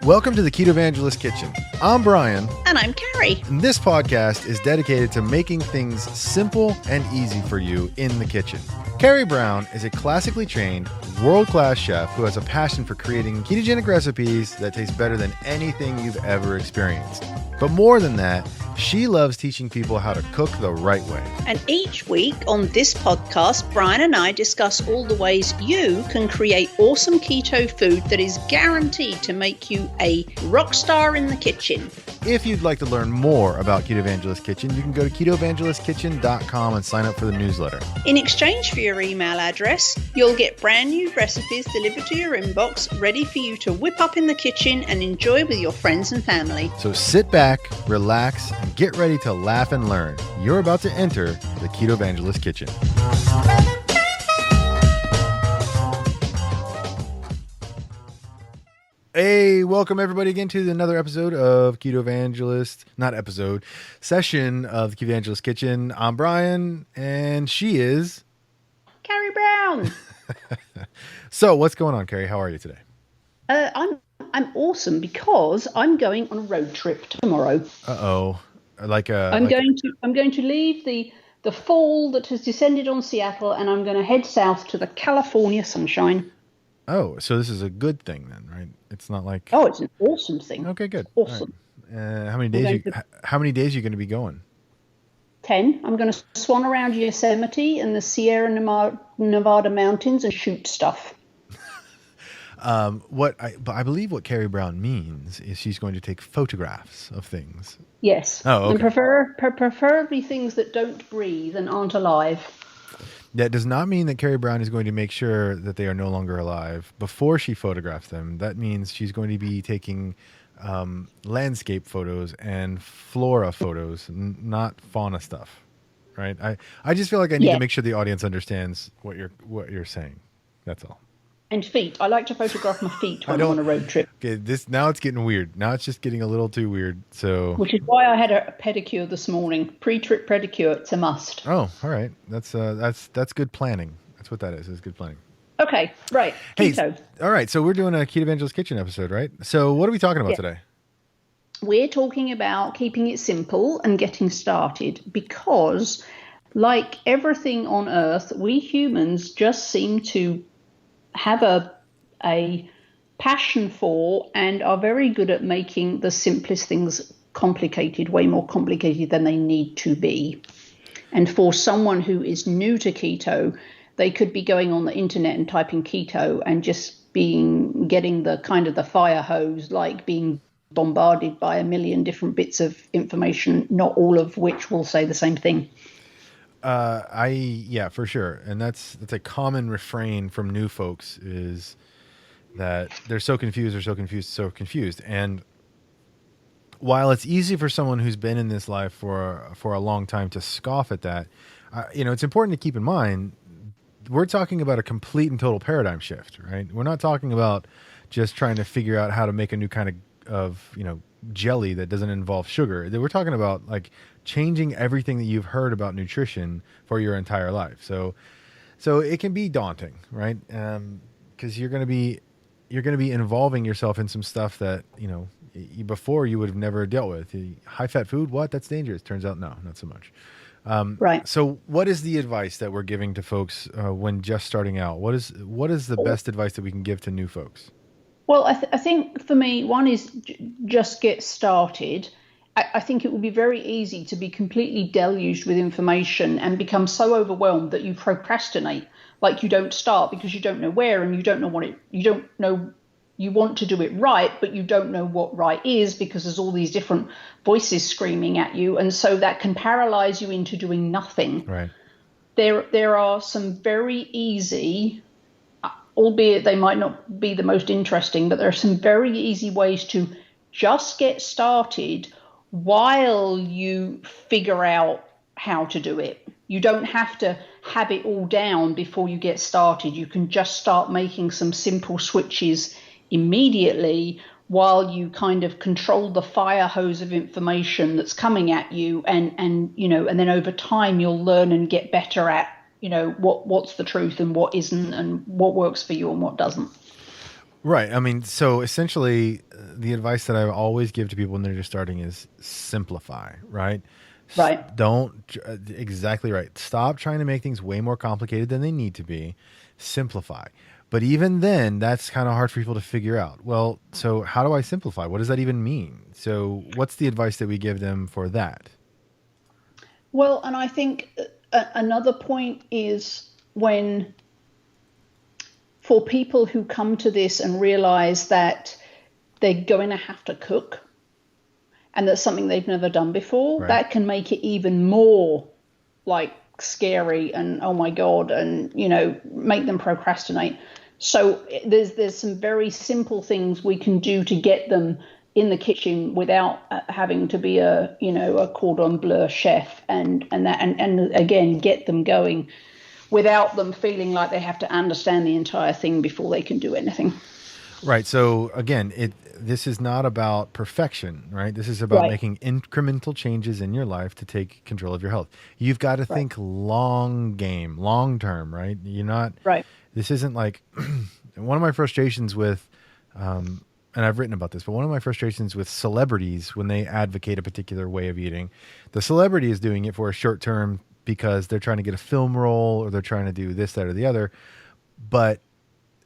Welcome to the Ketovangelist Kitchen. I'm Brian. And I'm Carrie. And this podcast is dedicated to making things simple and easy for you in the kitchen. Carrie Brown is a classically trained, world-class chef who has a passion for creating ketogenic recipes that taste better than anything you've ever experienced. But more than that, she loves teaching people how to cook the right way. And each week on this podcast, Brian and I discuss all the ways you can create awesome keto food that is guaranteed to make you a rock star in the kitchen. If you'd like to learn more about Ketovangelist Kitchen, you can go to KetoVangelistKitchen.com and sign up for the newsletter. In exchange for your email address, you'll get brand new recipes delivered to your inbox, ready for you to whip up in the kitchen and enjoy with your friends and family. So sit back, relax, and get ready to laugh and learn. You're about to enter the Ketovangelist Kitchen. Hey, welcome everybody again to another episode of session of the Ketovangelist Kitchen. I'm Brian, and she is... Carrie Brown. So, what's going on, Carrie? How are you today? I'm awesome because I'm going on a road trip tomorrow. Uh-oh. I'm going to leave the fall that has descended on Seattle, and I'm going to head south to the California sunshine. Oh, so this is a good thing then, right? It's not like... Oh, it's an awesome thing. Okay, good. Awesome. Right. How many days are you going to be going? 10. I'm going to swan around Yosemite and the Sierra Nevada mountains and shoot stuff. But I believe what Carrie Brown means is she's going to take photographs of things. Yes. Oh, okay. And preferably things that don't breathe and aren't alive. That does not mean that Carrie Brown is going to make sure that they are no longer alive before she photographs them. That means she's going to be taking landscape photos and flora photos, not fauna stuff, right? I just feel like I need to make sure the audience understands what you're saying. That's all. And feet. I like to photograph my feet when I'm on a road trip. Okay, now it's getting weird. Now it's just getting a little too weird. So, which is why I had a pedicure this morning. Pre-trip pedicure. It's a must. Oh, all right. That's good planning. That's what that is. It's good planning. Okay, right. Keto. Hey, all right. So we're doing a Ketovangelist Kitchen episode, right? So what are we talking about today? We're talking about keeping it simple and getting started because, like everything on Earth, we humans just seem to have a passion for and are very good at making the simplest things complicated, way more complicated than they need to be. And for someone who is new to keto, they could be going on the internet and typing keto and just getting the kind of the fire hose, like being bombarded by a million different bits of information, not all of which will say the same thing. Yeah, for sure. And that's a common refrain from new folks is that they're so confused. And while it's easy for someone who's been in this life for a long time to scoff at that, it's important to keep in mind, we're talking about a complete and total paradigm shift, right? We're not talking about just trying to figure out how to make a new kind of jelly that doesn't involve sugar. We're talking about like changing everything that you've heard about nutrition for your entire life. So it can be daunting, right? Because you're going to be involving yourself in some stuff that before you would have never dealt with. High fat food, what? That's dangerous. Turns out, no, not so much. Right. So what is the advice that we're giving to folks when just starting out? What is the best advice that we can give to new folks? Well, I think for me, one is just get started. I think it would be very easy to be completely deluged with information and become so overwhelmed that you procrastinate, like you don't start because you don't know where and you don't know you don't know, you want to do it right, but you don't know what right is because there's all these different voices screaming at you. And so that can paralyze you into doing nothing. Right. There are some very easy, albeit they might not be the most interesting, but there are some very easy ways to just get started while you figure out how to do it. You don't have to have it all down before you get started. You can just start making some simple switches immediately while you kind of control the fire hose of information that's coming at you. And then over time you'll learn and get better at, what's the truth and what isn't and what works for you and what doesn't. Right. I mean, so essentially, the advice that I always give to people when they're just starting is simplify, right? Right. Don't, exactly right. Stop trying to make things way more complicated than they need to be. Simplify. But even then, that's kind of hard for people to figure out. Well, so how do I simplify? What does that even mean? So, what's the advice that we give them for that? Well, and I think another point is when, for people who come to this and realize that they're going to have to cook and that's something they've never done before, Right. that can make it even more like scary and oh my God, and make them procrastinate. So there's some very simple things we can do to get them in the kitchen without having to be a cordon bleu chef, and again get them going without them feeling like they have to understand the entire thing before they can do anything. Right. So again, this is not about perfection, right? This is about Right, making incremental changes in your life to take control of your health. You've got to right, think long game, long term, right? You're not. right, This isn't like one of my frustrations with, and I've written about this, but one of my frustrations with celebrities when they advocate a particular way of eating, the celebrity is doing it for a short term because they're trying to get a film role or they're trying to do this, that, or the other. But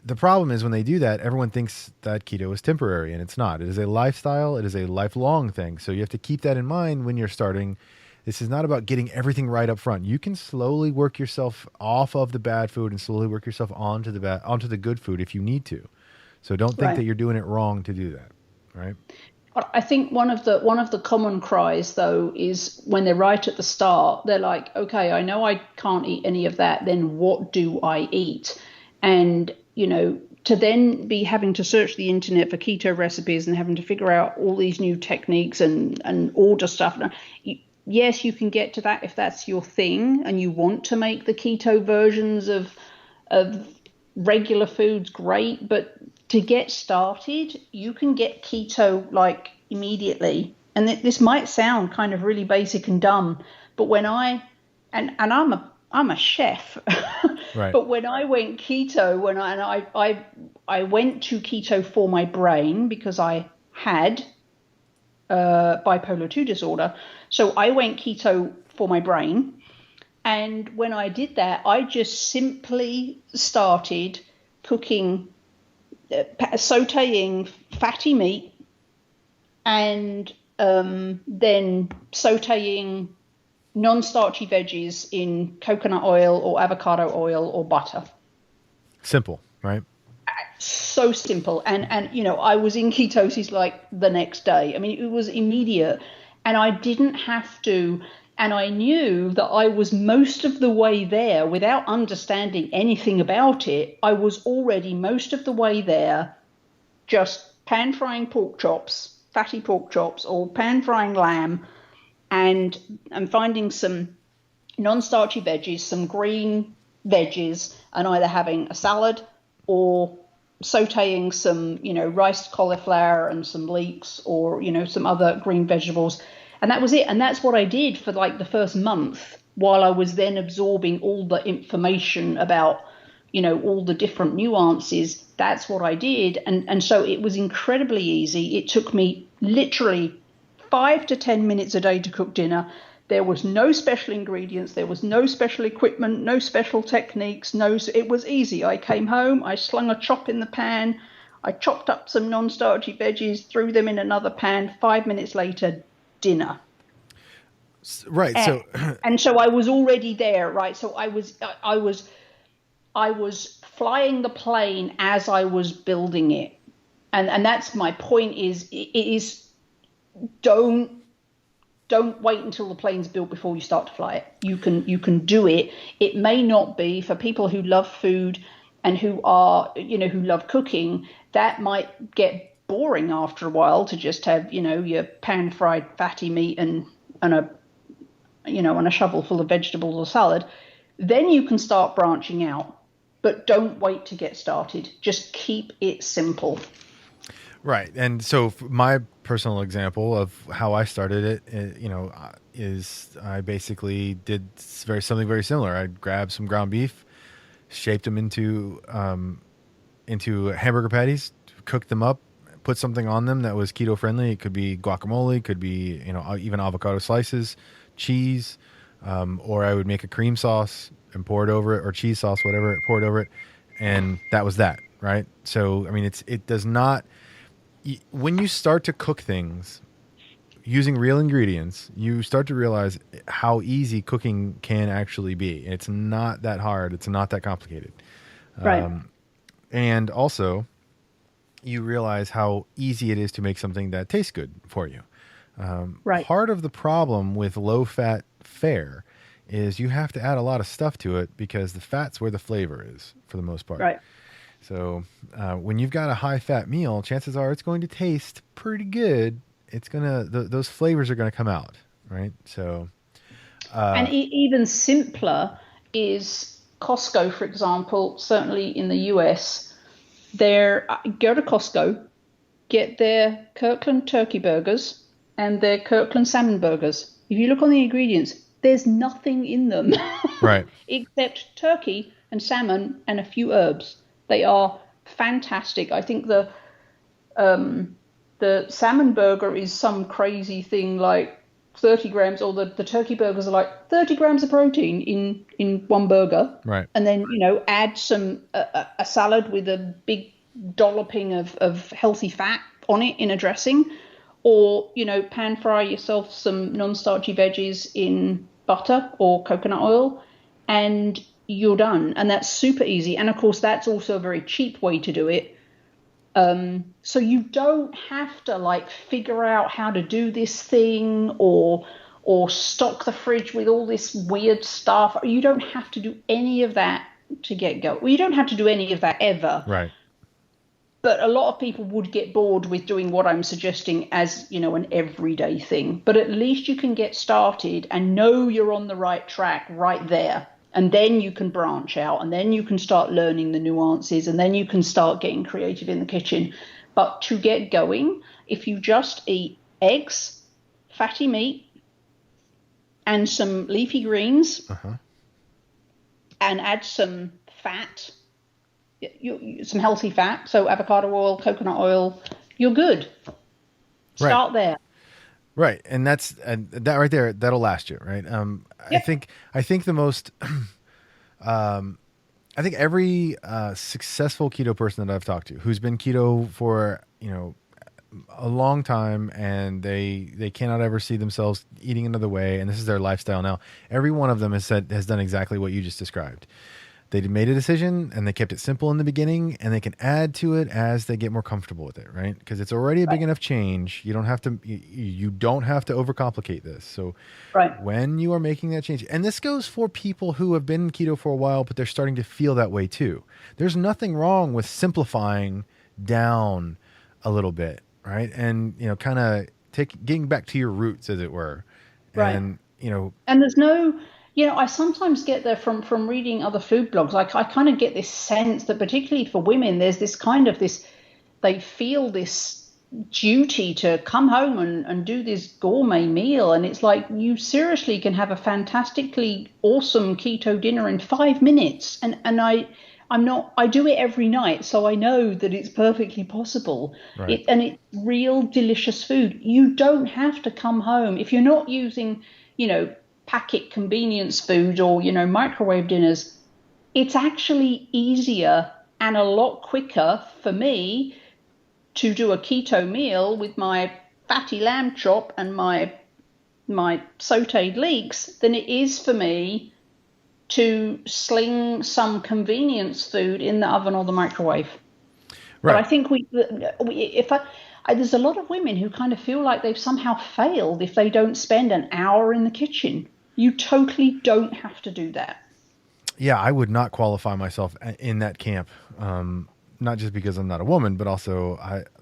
the problem is when they do that, everyone thinks that keto is temporary, and it's not. It is a lifestyle. It is a lifelong thing. So you have to keep that in mind when you're starting. This is not about getting everything right up front. You can slowly work yourself off of the bad food and slowly work yourself onto the good food if you need to. So don't think that right. you're doing it wrong to do that, right? I think one of the common cries though is when they're right at the start, they're like, okay, I know I can't eat any of that, then what do I eat? And to then be having to search the internet for keto recipes and having to figure out all these new techniques and order stuff. Yes, you can get to that if that's your thing and you want to make the keto versions of regular foods, great. But to get started, you can get keto like immediately. And this might sound kind of really basic and dumb, but when and I'm a chef, Right. but when I went keto, when I went to keto for my brain because I had bipolar 2 disorder. So I went keto for my brain. And when I did that, I just simply started cooking, sauteing fatty meat and then sauteing non-starchy veggies in coconut oil or avocado oil or butter. Simple, right? So simple. And I was in ketosis like the next day. I mean, it was immediate. And I didn't have to, and I knew that I was most of the way there without understanding anything about it. I was already most of the way there, just pan frying pork chops, fatty pork chops, or pan frying lamb, and I'm finding some non-starchy veggies, some green veggies, and either having a salad or sauteing some, riced cauliflower and some leeks or, some other green vegetables. And that was it. And that's what I did for like the first month while I was then absorbing all the information about, all the different nuances. That's what I did. And so it was incredibly easy. It took me literally 5 to 10 minutes a day to cook dinner. There was no special ingredients. There was no special equipment, no special techniques. It was easy. I came home, I slung a chop in the pan, I chopped up some non-starchy veggies, threw them in another pan. 5 minutes later, dinner. Right. And, So, and so I was already there, right? So I was flying the plane as I was building it. And that's my point is don't wait until the plane's built before you start to fly it. You can do it. It may not be for people who love food and who love cooking. That might get boring after a while to just have your pan fried fatty meat and a shovel full of vegetables or salad. Then you can start branching out, but don't wait to get started. Just keep it simple. right. And so my personal example of how I started it, is I basically did something very similar. I grabbed some ground beef, shaped them into hamburger patties, cook them up, put something on them that was keto friendly. It could be guacamole, could be, even avocado slices, cheese, or I would make a cream sauce and pour it over it, or cheese sauce, whatever, pour it over it. And that was that, right? So, I mean, it does not, when you start to cook things using real ingredients, you start to realize how easy cooking can actually be. It's not that hard. It's not that complicated. Right. And also, you realize how easy it is to make something that tastes good for you. Right. Part of the problem with low-fat fare is you have to add a lot of stuff to it because the fat's where the flavor is for the most part. Right. So when you've got a high-fat meal, chances are it's going to taste pretty good. It's gonna those flavors are gonna come out, right? So, and even simpler is Costco, for example. Certainly in the US, go to Costco, get their Kirkland turkey burgers and their Kirkland salmon burgers. If you look on the ingredients, there's nothing in them, right? Except turkey and salmon and a few herbs. They are fantastic. I think the salmon burger is some crazy thing like 30 grams, or the turkey burgers are like 30 grams of protein in one burger. Right. And then, add some a salad with a big dolloping of healthy fat on it in a dressing, or, pan fry yourself some non-starchy veggies in butter or coconut oil, and you're done. And that's super easy. And of course, that's also a very cheap way to do it. So you don't have to figure out how to do this thing or stock the fridge with all this weird stuff. You don't have to do any of that to get going. Well, you don't have to do any of that ever. Right. But a lot of people would get bored with doing what I'm suggesting as, an everyday thing. But at least you can get started and know you're on the right track right there. And then you can branch out, and then you can start learning the nuances, and then you can start getting creative in the kitchen. But to get going, if you just eat eggs, fatty meat, and some leafy greens, and add some fat, some healthy fat, so avocado oil, coconut oil, you're good. Start there. Right, and that right there, that'll last you, right? Yep. I think the most, I think every successful keto person that I've talked to who's been keto for a long time, and they cannot ever see themselves eating another way, and this is their lifestyle now. Every one of them has done exactly what you just described. They made a decision and they kept it simple in the beginning, and they can add to it as they get more comfortable with it, right? Because it's already a big enough change. You don't have to overcomplicate this. So when you are making that change, and this goes for people who have been keto for a while, but they're starting to feel that way too. There's nothing wrong with simplifying down a little bit, right? And, kind of getting back to your roots, as it were. Right. And, and there's no... I sometimes get there from reading other food blogs. I kind of get this sense that particularly for women, there's this kind of they feel this duty to come home and do this gourmet meal. And it's like, you seriously can have a fantastically awesome keto dinner in 5 minutes. And I do it every night, so I know that it's perfectly possible. Right. And it's real delicious food. You don't have to come home if you're not using, packet convenience food or, microwave dinners. It's actually easier and a lot quicker for me to do a keto meal with my fatty lamb chop and my sauteed leeks than it is for me to sling some convenience food in the oven or the microwave. Right. But I think there's a lot of women who kind of feel like they've somehow failed if they don't spend an hour in the kitchen. You totally don't have to do that. Yeah, I would not qualify myself in that camp. Not just because I'm not a woman, but also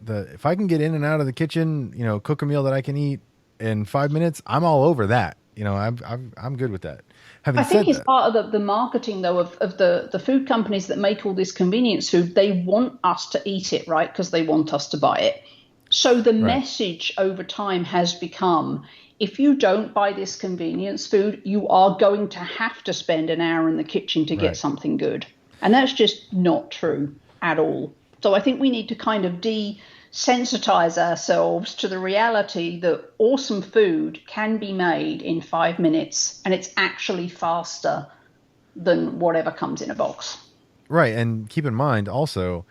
if I can get in and out of the kitchen, cook a meal that I can eat in 5 minutes, I'm all over that. I'm good with that. I think it's part of the marketing, though, of the food companies that make all this convenience food. They want us to eat it, right? Because they want us to buy it. So the message over time has become, if you don't buy this convenience food, you are going to have to spend an hour in the kitchen to get something good. And that's just not true at all. So I think we need to kind of desensitize ourselves to the reality that awesome food can be made in 5 minutes, and it's actually faster than whatever comes in a box. Right. And keep in mind also,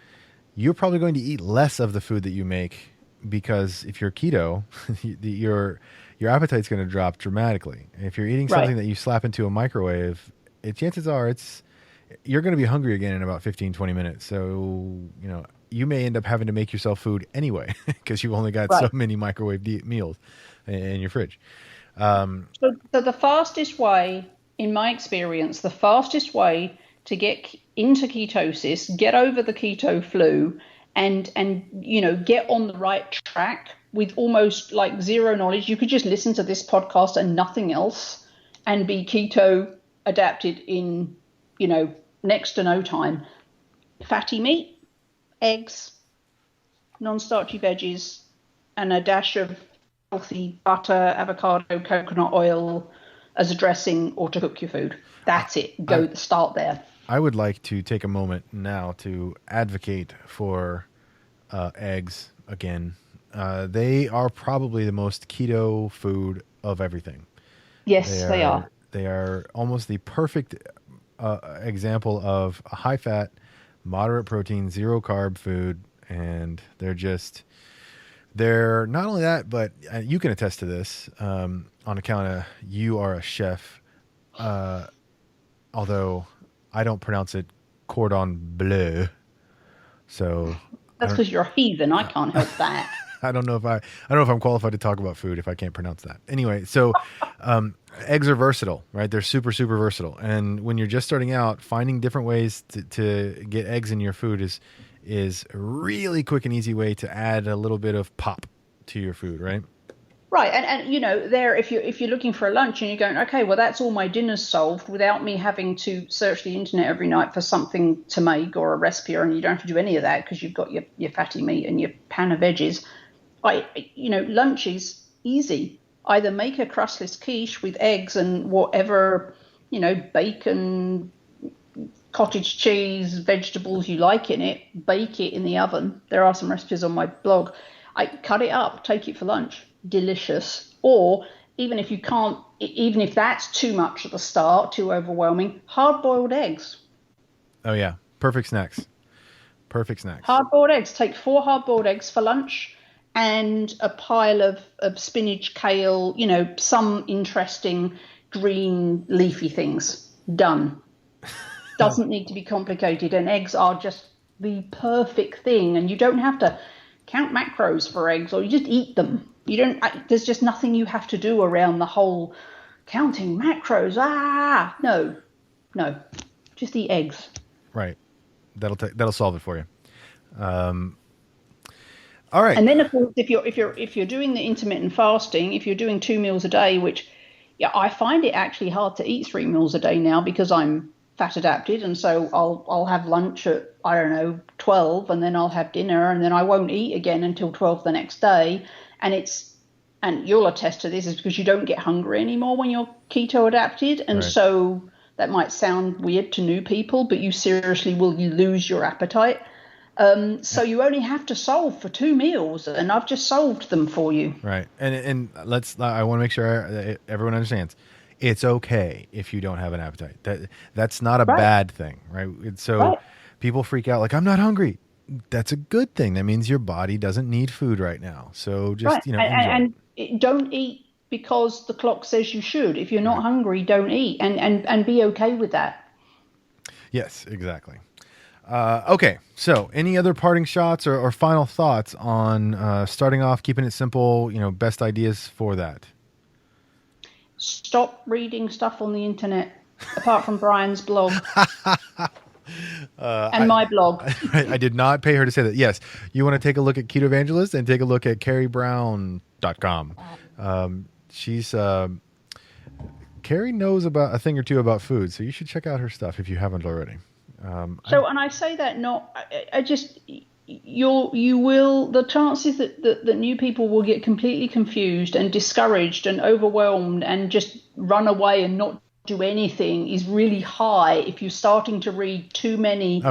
you're probably going to eat less of the food that you make, because if you're keto, your appetite's going to drop dramatically. If you're eating something that you slap into a microwave, chances are you're going to be hungry again in about 15, 20 minutes. So, you may end up having to make yourself food anyway, because you've only got so many microwave meals in your fridge. So the fastest way, in my experience, the fastest way to get into ketosis, get over the keto flu, and get on the right track with almost like zero knowledge. You could just listen to this podcast and nothing else and be keto adapted in, next to no time. Fatty meat, eggs, non-starchy veggies, and a dash of healthy butter, avocado, coconut oil as a dressing or to cook your food. That's it. Start there. I would like to take a moment now to advocate for eggs again. They are probably the most keto food of everything. Yes, they are. They are almost the perfect example of a high fat, moderate protein, zero carb food. And they're not only that, but you can attest to this on account of you are a chef. Although I don't pronounce it cordon bleu. So that's because you're a heathen. I can't help that. I don't know if I'm qualified to talk about food if I can't pronounce that. Anyway, so eggs are versatile, right? They're super, super versatile. And when you're just starting out, finding different ways to get eggs in your food is a really quick and easy way to add a little bit of pop to your food, right? Right, and there, if you're looking for a lunch and you're going, okay, well, that's all my dinner's solved without me having to search the internet every night for something to make or a recipe, and you don't have to do any of that because you've got your fatty meat and your pan of veggies. Lunch is easy. Either make a crustless quiche with eggs and whatever, bacon, cottage cheese, vegetables you like in it, bake it in the oven. There are some recipes on my blog. I cut it up, take it for lunch. Delicious. Or even if that's too much at the start, too overwhelming, hard-boiled eggs. Oh yeah, perfect snacks. Hard-boiled eggs. Take 4 hard-boiled eggs for lunch and a pile of spinach, kale, some interesting green leafy things. Done. Doesn't need to be complicated, and eggs are just the perfect thing, and you don't have to count macros for eggs, or you just eat them. There's just nothing you have to do around the whole counting macros. No, just eat eggs. Right. That'll solve it for you. All right. And then of course, if you're doing the intermittent fasting, if you're doing 2 meals a day, which I find it actually hard to eat 3 meals a day now because I'm fat adapted, and so I'll have lunch at 12, and then I'll have dinner, and then I won't eat again until 12 the next day. And you'll attest to this, is because you don't get hungry anymore when you're keto adapted. And so that might sound weird to new people, but you seriously will lose your appetite. So you only have to solve for 2 meals, and I've just solved them for you. Right. And I want to make sure everyone understands. It's okay if you don't have an appetite. That's not a bad thing, right? So people freak out like, I'm not hungry. That's a good thing. That means your body doesn't need food right now. So just, and don't eat because the clock says you should. If you're not hungry, don't eat, and be okay with that. Yes, exactly. Okay. So any other parting shots or final thoughts on starting off, keeping it simple, best ideas for that? Stop reading stuff on the internet, apart from Brian's blog. And my blog. I did not pay her to say that. Yes, you want to take a look at Ketovangelist and take a look at carriebrown.com. She's Carrie knows about a thing or two about food, so you should check out her stuff if you haven't already. And I say that the chances that new people will get completely confused and discouraged and overwhelmed and just run away and not do anything is really high if you're starting to read too many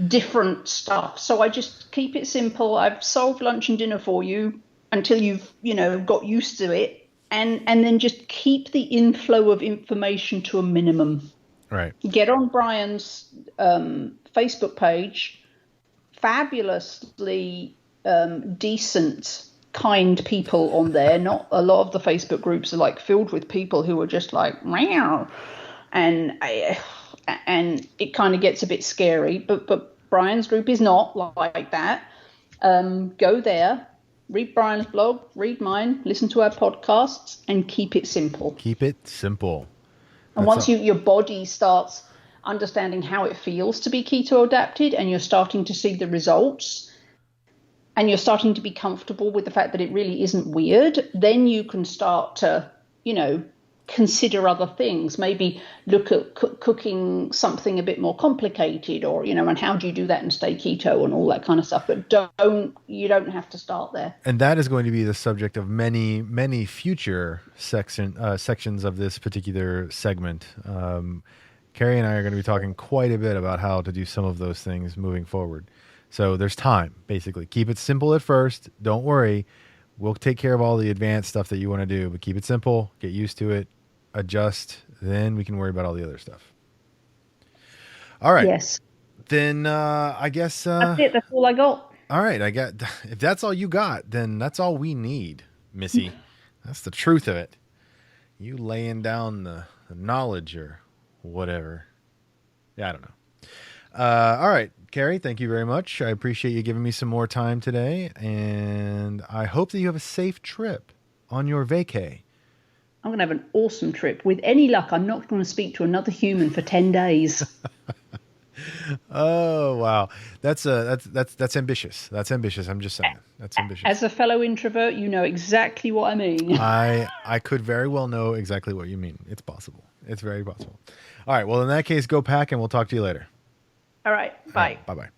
different stuff. So I just keep it simple. I've solved lunch and dinner for you until you've, got used to it. And then just keep the inflow of information to a minimum. Right. Get on Brian's Facebook page. Fabulously decent, kind people on there. Not a lot of the Facebook groups are like filled with people who are just like meow, and it kind of gets a bit scary. But Brian's group is not like that. Go there, read Brian's blog, read mine, listen to our podcasts, and keep it simple. Keep it simple. And once your body starts understanding how it feels to be keto adapted, and you're starting to see the results, and you're starting to be comfortable with the fact that it really isn't weird, then you can start to, consider other things. Maybe look at cooking something a bit more complicated, or, and how do you do that and stay keto and all that kind of stuff. But you don't have to start there. And that is going to be the subject of many, many future sections of this particular segment. Carrie and I are going to be talking quite a bit about how to do some of those things moving forward. So there's time, basically. Keep it simple at first. Don't worry. We'll take care of all the advanced stuff that you want to do, but keep it simple, get used to it, adjust, then we can worry about all the other stuff. All right. Yes. Then I guess... that's it. That's all I got. All right. If that's all you got, then that's all we need, Missy. That's the truth of it. You laying down the knowledge or whatever. Yeah, I don't know. All right, Carrie, thank you very much. I appreciate you giving me some more time today, and I hope that you have a safe trip on your vacay. I'm going to have an awesome trip. With any luck, I'm not going to speak to another human for 10 days. Oh, wow. That's ambitious. That's ambitious. I'm just saying. That's ambitious. As a fellow introvert, you know exactly what I mean. I could very well know exactly what you mean. It's possible. It's very possible. All right. Well, in that case, go pack and we'll talk to you later. All right. Bye. Bye-bye.